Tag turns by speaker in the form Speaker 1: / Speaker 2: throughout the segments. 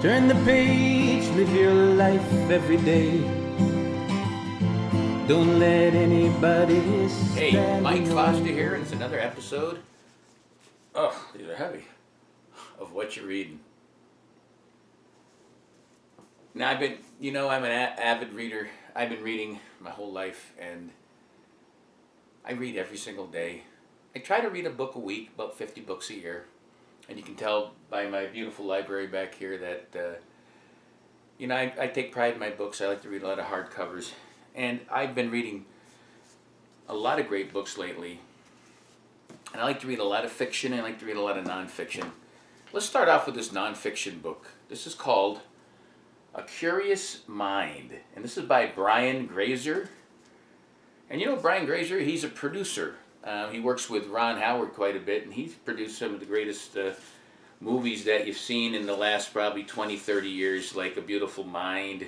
Speaker 1: Turn the page, live your life every day. Don't let anybody
Speaker 2: Hey,
Speaker 1: stand
Speaker 2: Mike
Speaker 1: in your
Speaker 2: Foster
Speaker 1: way.
Speaker 2: here, and it's another episode. Oh, these are heavy. Of Whatcha Reading. Now, I'm an avid reader. I've been reading my whole life, and I read every single day. I try to read a book a week, about 50 books a year. And you can tell by my beautiful library back here that, I take pride in my books. I like to read a lot of hardcovers. And I've been reading a lot of great books lately. And I like to read a lot of fiction, and I like to read a lot of nonfiction. Let's start off with this nonfiction book. This is called A Curious Mind. And this is by Brian Grazer. And you know Brian Grazer, he's a producer. He works with Ron Howard quite a bit, and he's produced some of the greatest movies that you've seen in the last probably 20, 30 years, like A Beautiful Mind,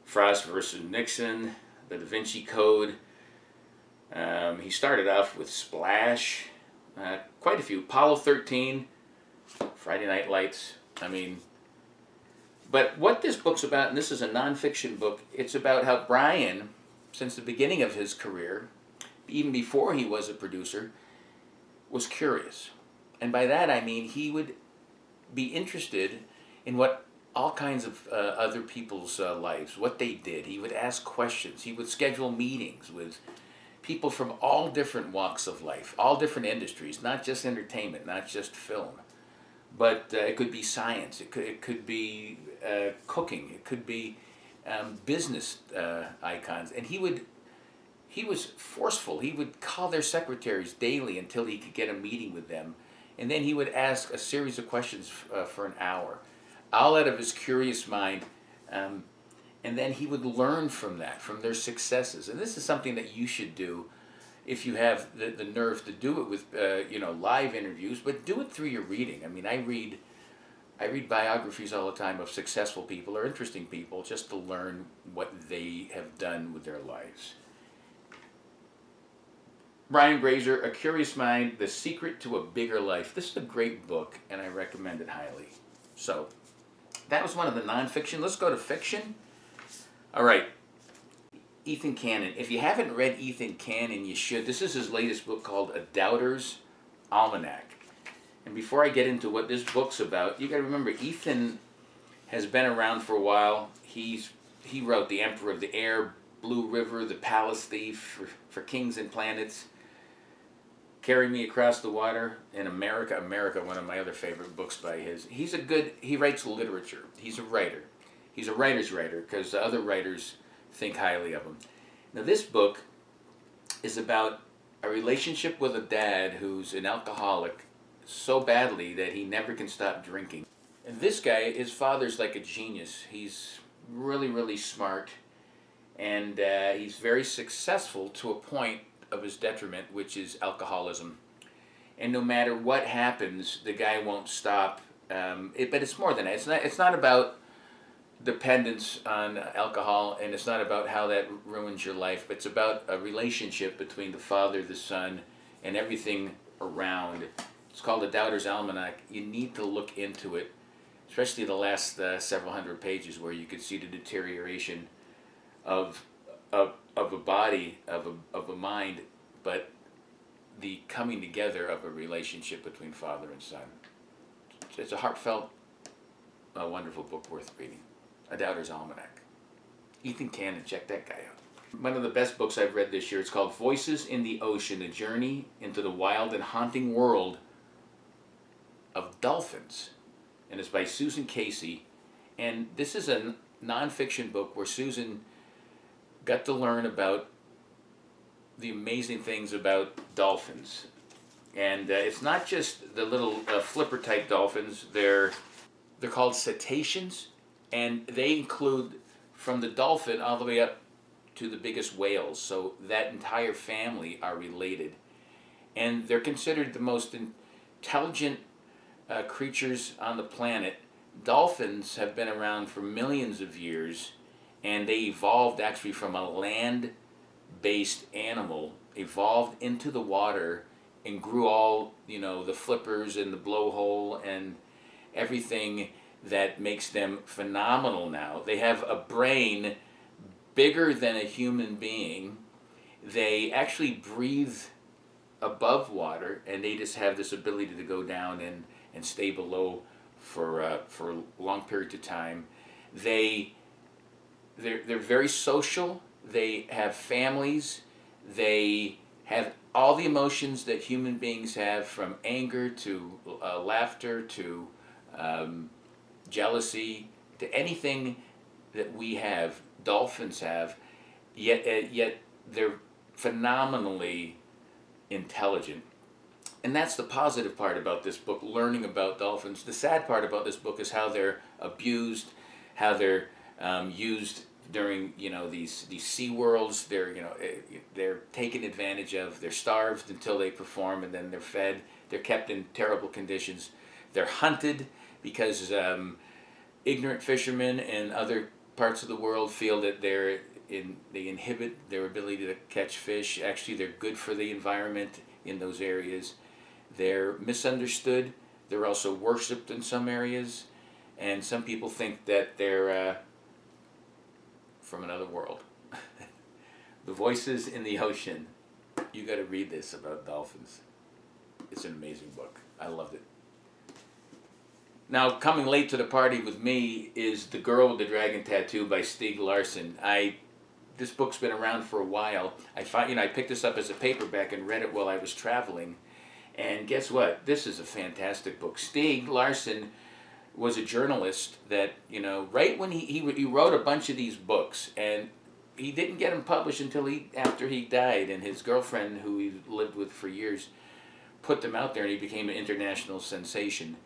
Speaker 2: Frost vs. Nixon, The Da Vinci Code. He started off with Splash, quite a few. Apollo 13, Friday Night Lights. But what this book's about, and this is a nonfiction book, it's about how Brian, since the beginning of his career, even before he was a producer, was curious. And by that I mean he would be interested in what all kinds of other people's lives, what they did. He would ask questions. He would schedule meetings with people from all different walks of life, all different industries, not just entertainment, not just film. But it could be science, it could be cooking, it could be business icons. And he was forceful. He would call their secretaries daily until he could get a meeting with them. And then he would ask a series of questions for an hour, all out of his curious mind. And then he would learn from that, from their successes. And this is something that you should do if you have the nerve to do it with live interviews, but do it through your reading. I read biographies all the time of successful people or interesting people just to learn what they have done with their lives. Brian Grazer, A Curious Mind, The Secret to a Bigger Life. This is a great book, and I recommend it highly. So, that was one of the nonfiction. Let's go to fiction. All right, Ethan Cannon. If you haven't read Ethan Cannon, you should. This is his latest book called A Doubter's Almanac. And before I get into what this book's about, you got to remember Ethan has been around for a while. He wrote The Emperor of the Air, Blue River, The Palace Thief, for Kings and Planets, Carry Me Across the Water, and America, one of my other favorite books by his. He writes literature. He's a writer. He's a writer's writer because other writers think highly of him. Now this book is about a relationship with a dad who's an alcoholic so badly that he never can stop drinking. And this guy, his father's like a genius. He's really, really smart, and he's very successful to a point of his detriment, which is alcoholism. And no matter what happens, the guy won't stop. But it's more than that. It's not about dependence on alcohol, and it's not about how that ruins your life, but it's about a relationship between the father, the son, and everything around. It's called The Doubter's Almanac. You need to look into it, especially the last several hundred pages where you could see the deterioration of a body, of a mind, but the coming together of a relationship between father and son. It's a heartfelt, wonderful book worth reading. A Doubter's Almanac. Ethan Cannon, check that guy out. One of the best books I've read this year, it's called Voices in the Ocean, A Journey into the Wild and Haunting World of Dolphins. And it's by Susan Casey. And this is a nonfiction book where Susan got to learn about the amazing things about dolphins. And it's not just the little flipper type dolphins. They're called cetaceans, and they include from the dolphin all the way up to the biggest whales. So that entire family are related. And they're considered the most intelligent creatures on the planet. Dolphins have been around for millions of years, and they evolved actually from a land-based animal, evolved into the water, and grew all, the flippers and the blowhole and everything that makes them phenomenal now. They have a brain bigger than a human being. They actually breathe above water, and they just have this ability to go down and stay below for long periods of time. They're very social. They have families. They have all the emotions that human beings have, from anger to laughter to jealousy to anything that we have. Dolphins have, yet they're phenomenally intelligent. And that's the positive part about this book, learning about dolphins. The sad part about this book is how they're abused, how they're used during these sea worlds. They're taken advantage of. They're starved until they perform, and then they're fed. They're kept in terrible conditions. They're hunted because ignorant fishermen and other parts of the world feel that they inhibit their ability to catch fish. Actually, they're good for the environment in those areas. They're misunderstood. They're also worshipped in some areas, and some people think that they're from another world. The Voices in the Ocean. You got to read this about dolphins. It's an amazing book. I loved it. Now, coming late to the party with me is The Girl with the Dragon Tattoo by Stieg Larsson. This book's been around for a while. I picked this up as a paperback and read it while I was traveling. And guess what? This is a fantastic book. Stieg Larsson was a journalist that, right when he wrote a bunch of these books, and he didn't get them published until after he died, and his girlfriend, who he lived with for years, put them out there, and he became an international sensation.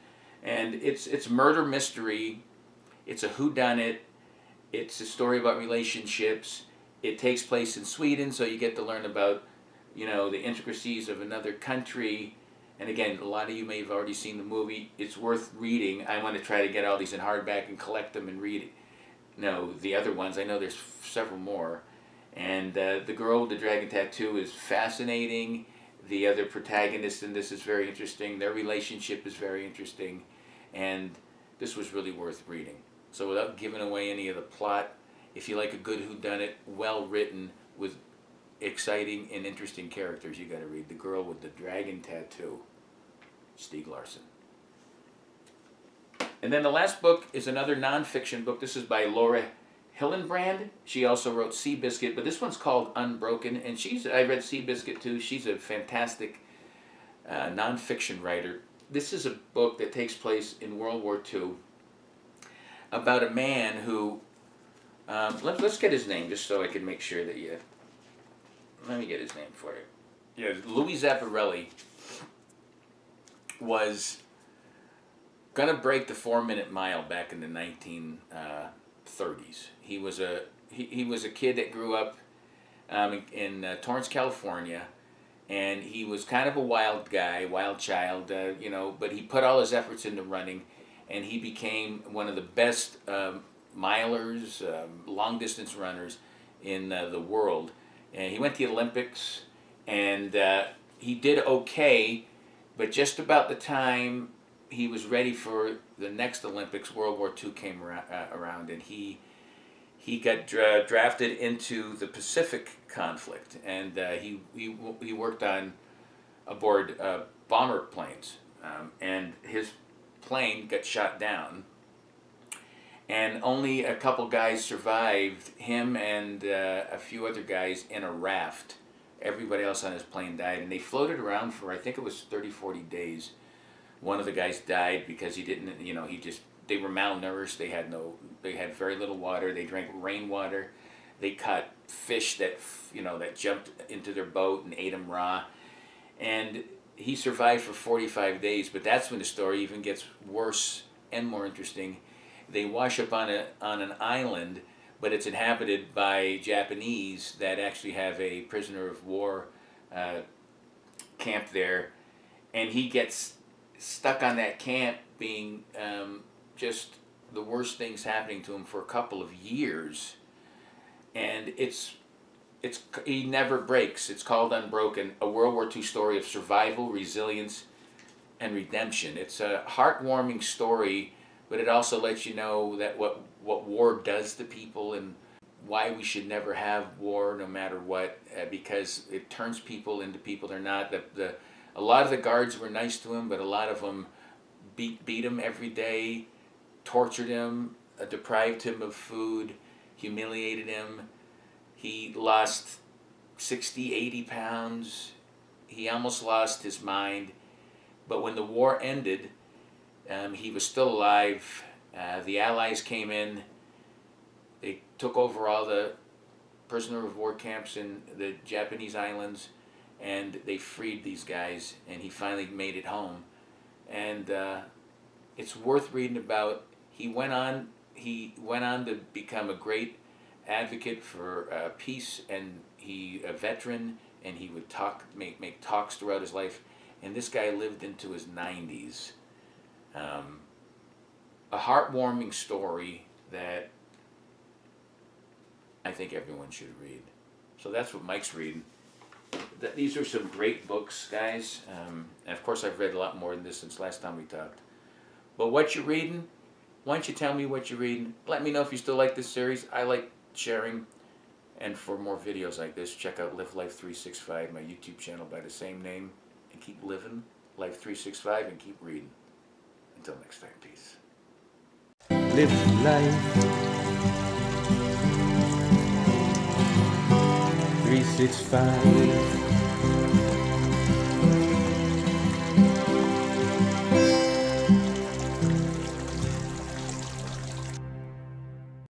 Speaker 2: And it's murder mystery. It's a whodunit. It's a story about relationships. It takes place in Sweden, so you get to learn about, the intricacies of another country. And again, a lot of you may have already seen the movie. It's worth reading. I want to try to get all these in hardback and collect them and read the other ones. I know there's several more. And The Girl with the Dragon Tattoo is fascinating. The other protagonist in this is very interesting. Their relationship is very interesting. And this was really worth reading. So without giving away any of the plot, if you like a good whodunit, well written, with exciting and interesting characters, you got to read The Girl with the Dragon Tattoo, Stieg Larsson. And then the last book is another nonfiction book. This is by Laura Hillenbrand. She also wrote Seabiscuit, but this one's called Unbroken. And I read Seabiscuit too. She's a fantastic nonfiction writer. This is a book that takes place in World War II about a man who, let's get his name just so I can make sure that let me get his name for you. Yeah, Louis Zapparelli was going to break the 4-minute mile back in the 1930s. He was a kid that grew up in Torrance, California, and he was kind of a wild child, but he put all his efforts into running, and he became one of the best milers, long-distance runners in the world. And he went to the Olympics, and he did okay, but just about the time he was ready for the next Olympics, World War II came around, and he got drafted into the Pacific conflict, and he worked aboard bomber planes, and his plane got shot down, and only a couple guys survived, him and a few other guys in a raft. Everybody else on his plane died, and they floated around for, I think it was 30-40 days. One of the guys died because he didn't, they were malnourished. They had very little water. They drank rainwater. They caught fish that jumped into their boat and ate them raw. And he survived for 45 days, but that's when the story even gets worse and more interesting. They wash up on an island, but it's inhabited by Japanese that actually have a prisoner of war camp there, and he gets stuck on that camp, being just the worst things happening to him for a couple of years, and he never breaks. It's called Unbroken, a World War II story of survival, resilience, and redemption. It's a heartwarming story but it also lets you know that what war does to people and why we should never have war no matter what, because it turns people into people they're not. A lot of the guards were nice to him, but a lot of them beat him every day, tortured him, deprived him of food, humiliated him. He lost 60, 80 pounds. He almost lost his mind. But when the war ended, he was still alive. The Allies came in. They took over all the prisoner of war camps in the Japanese islands, and they freed these guys, and he finally made it home. And it's worth reading about. He went on to become a great advocate for peace, and he a veteran, and he would make talks throughout his life. And this guy lived into his 90s. A heartwarming story that I think everyone should read. So that's what Mike's reading. These are some great books, guys. And of course, I've read a lot more than this since last time we talked. But what you're reading, why don't you tell me what you're reading? Let me know if you still like this series. I like sharing. And for more videos like this, check out Live Life 365, my YouTube channel by the same name. And keep living Life 365 and keep reading. Until next time, peace.
Speaker 1: Live life 365.